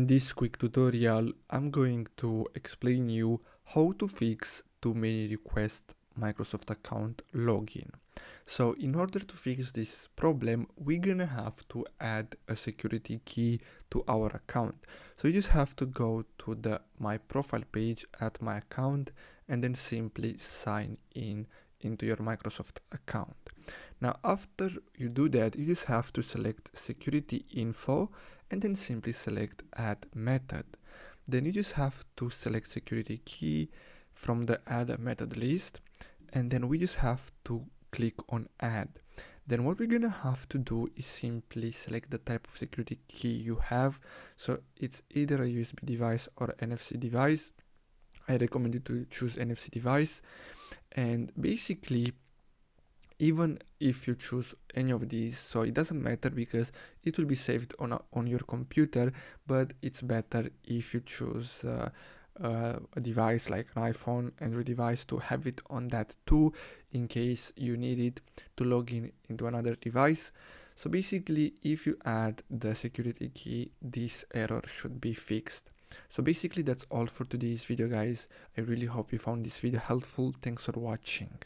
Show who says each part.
Speaker 1: In this quick tutorial, I'm going to explain you how to fix too many request Microsoft account login. So in order to fix this problem, we're gonna have to add a security key to our account. So you just have to go to the My Profile page at My Account and then simply sign in into your Microsoft account. Now after you do that, you just have to select security info and then simply select add method. Then you just have to select security key from the add method list, and then we just have to click on add. Then what we're gonna have to do is simply select the type of security key you have. So it's either a USB device or NFC device. I recommend you to choose NFC device, and basically even if you choose any of these, so it doesn't matter because it will be saved on your computer, but it's better if you choose a device like an iPhone, Android device, to have it on that too in case you need it to log in into another device. So basically if you add the security key, this error should be fixed. So basically that's all for today's video, guys. I really hope you found this video helpful. Thanks for watching.